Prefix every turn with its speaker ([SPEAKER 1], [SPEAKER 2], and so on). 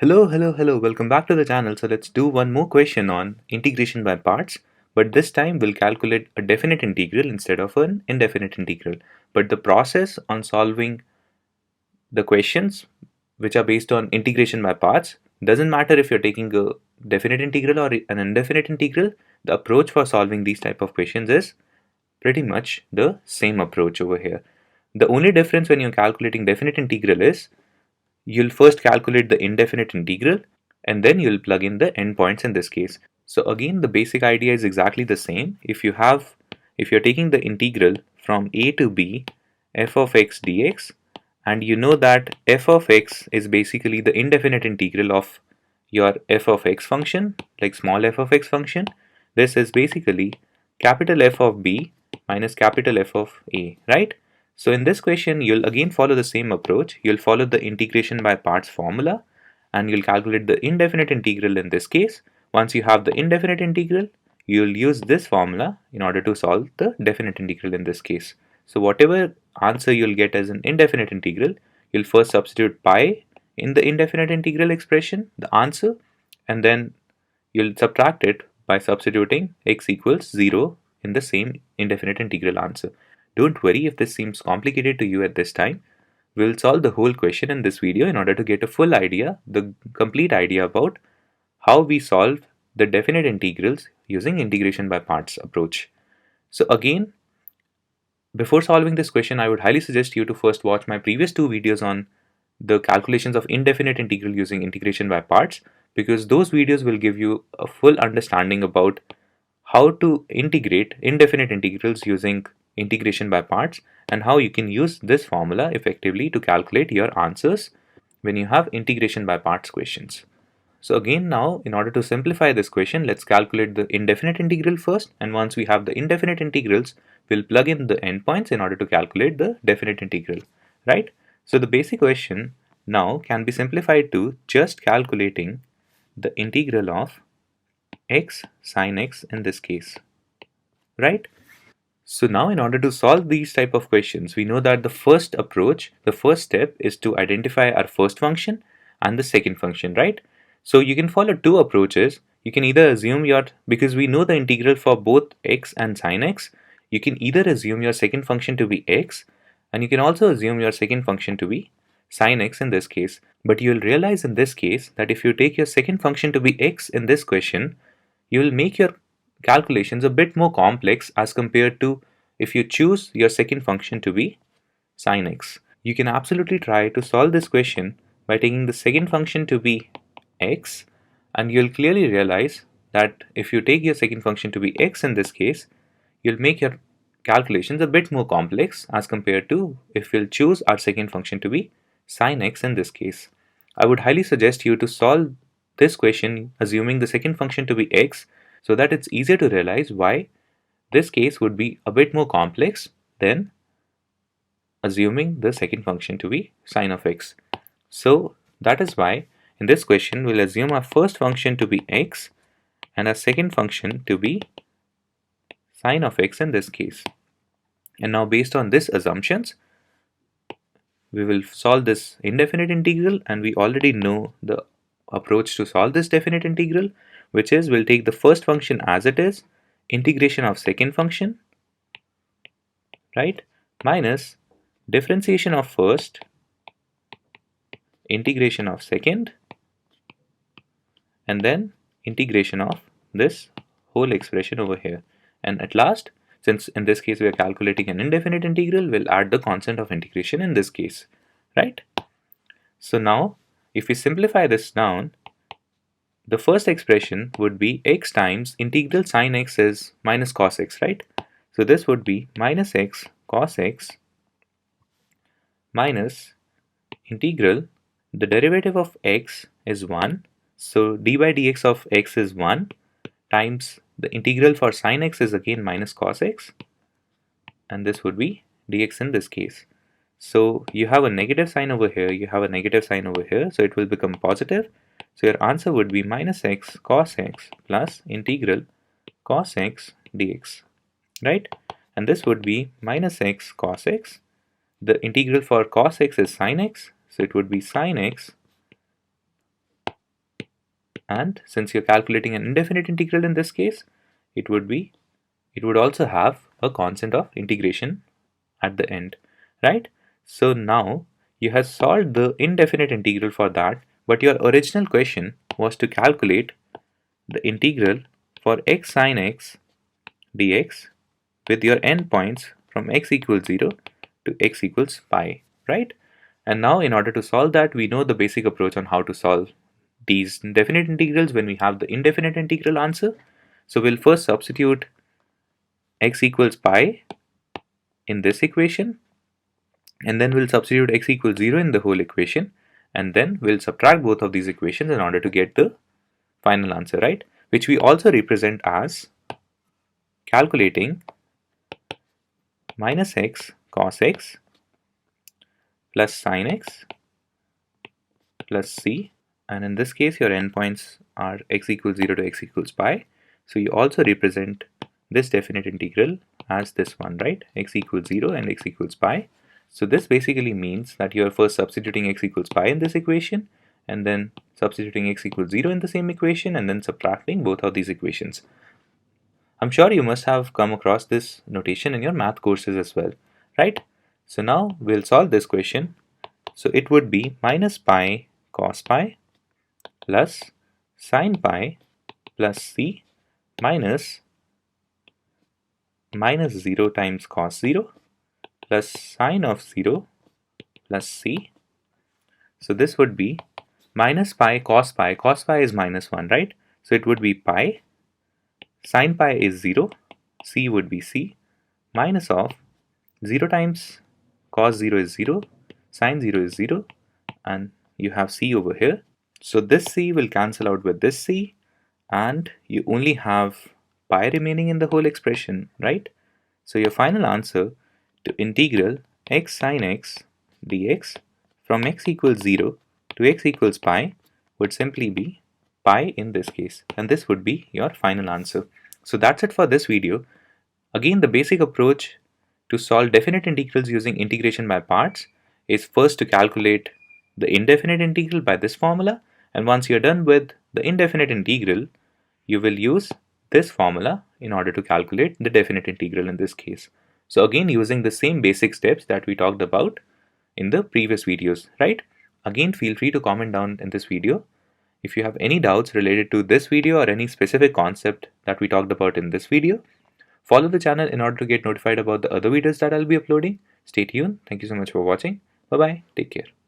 [SPEAKER 1] Hello, welcome back to the channel. So let's do one more question on integration by parts, but this time we'll calculate a definite integral instead of an indefinite integral. But the process on solving the questions which are based on integration by parts doesn't matter if you're taking a definite integral or an indefinite integral. The approach for solving these type of questions is pretty much the same approach over here. The only difference when you're calculating definite integral is you'll first calculate the indefinite integral and then you'll plug in the endpoints in this case. So again, the basic idea is exactly the same. If you're taking the integral from a to b f of x dx, and you know that f of x is basically the indefinite integral of your f of x function, like small f of x function. This is basically capital F of b minus capital F of a, right? So in this question, you'll again follow the same approach. You'll follow the integration by parts formula and you'll calculate the indefinite integral in this case. Once you have the indefinite integral, you'll use this formula in order to solve the definite integral in this case. So whatever answer you'll get as an indefinite integral, you'll first substitute pi in the indefinite integral expression, the answer, and then you'll subtract it by substituting x equals 0 in the same indefinite integral answer. Don't worry if this seems complicated to you at this time. We'll solve the whole question in this video in order to get a full idea, the complete idea about how we solve the definite integrals using integration by parts approach. So again, before solving this question, I would highly suggest you to first watch my previous two videos on the calculations of indefinite integral using integration by parts, because those videos will give you a full understanding about how to integrate indefinite integrals using integration by parts and how you can use this formula effectively to calculate your answers when you have integration by parts questions. So again, now in order to simplify this question, let's calculate the indefinite integral first, and once we have the indefinite integrals, we'll plug in the endpoints in order to calculate the definite integral, right? So the basic question now can be simplified to just calculating the integral of x sine x in this case, right? So now in order to solve these type of questions, we know that the first approach, the first step is to identify our first function and the second function, right? So you can follow two approaches. You can either assume because we know the integral for both x and sine x, you can either assume your second function to be x, and you can also assume your second function to be sine x in this case. But you'll realize in this case that if you take your second function to be x in this question, you will make your calculations a bit more complex as compared to if you choose your second function to be sine x. You can absolutely try to solve this question by taking the second function to be x, and you'll clearly realize that if you take your second function to be x in this case, you'll make your calculations a bit more complex as compared to if we'll choose our second function to be sine x in this case. I would highly suggest you to solve this question assuming the second function to be x, so that it's easier to realize why this case would be a bit more complex than assuming the second function to be sine of x. So that is why in this question we'll assume our first function to be x and our second function to be sine of x in this case. And now based on these assumptions, we will solve this indefinite integral, and we already know the approach to solve this definite integral, which is we'll take the first function as it is, integration of second function, right, minus differentiation of first, integration of second, and then integration of this whole expression over here. And at last, since in this case we are calculating an indefinite integral, we'll add the constant of integration in this case, right? So now if we simplify this down, the first expression would be x times integral sine x is minus cos x, right? So this would be minus x cos x minus integral, the derivative of x is 1, so d by dx of x is 1, times the integral for sine x is again minus cos x, and this would be dx in this case. So you have a negative sign over here, you have a negative sign over here, so it will become positive. So your answer would be minus x cos x plus integral cos x dx, right? And this would be minus x cos x. The integral for cos x is sin x, so it would be sin x And since you're calculating an indefinite integral in this case, it would also have a constant of integration at the end, right? So now you have solved the indefinite integral for that, but your original question was to calculate the integral for x sine x dx with your endpoints from x equals 0 to x equals pi, right? And now in order to solve that, we know the basic approach on how to solve these definite integrals when we have the indefinite integral answer. So we'll first substitute x equals pi in this equation, and then we'll substitute x equals 0 in the whole equation, and then we'll subtract both of these equations in order to get the final answer, right? Which we also represent as calculating minus x cos x plus sin x plus c, and in this case your endpoints are x equals 0 to x equals pi, so you also represent this definite integral as this one, right? X equals 0 and x equals pi. So this basically means that you are first substituting x equals pi in this equation, and then substituting x equals 0 in the same equation, and then subtracting both of these equations. I'm sure you must have come across this notation in your math courses as well, right? So now we'll solve this question. So it would be minus pi cos pi plus sin pi plus c minus 0 times cos 0 plus sine of 0 plus c. So this would be minus pi cos pi is minus 1, right? So it would be pi, sin pi is 0, c would be c, minus of 0 times cos 0 is 0, sin 0 is 0, and you have c over here. So this c will cancel out with this c, and you only have pi remaining in the whole expression, right? So your final answer to integral x sine x dx from x equals 0 to x equals pi would simply be pi in this case, and this would be your final answer. So that's it for this video. Again, the basic approach to solve definite integrals using integration by parts is first to calculate the indefinite integral by this formula, and once you're done with the indefinite integral, you will use this formula in order to calculate the definite integral in this case. So again, using the same basic steps that we talked about in the previous videos, right? Again, feel free to comment down in this video if you have any doubts related to this video or any specific concept that we talked about in this video. Follow the channel in order to get notified about the other videos that I'll be uploading. Stay tuned. Thank you so much for watching. Bye bye. Take care.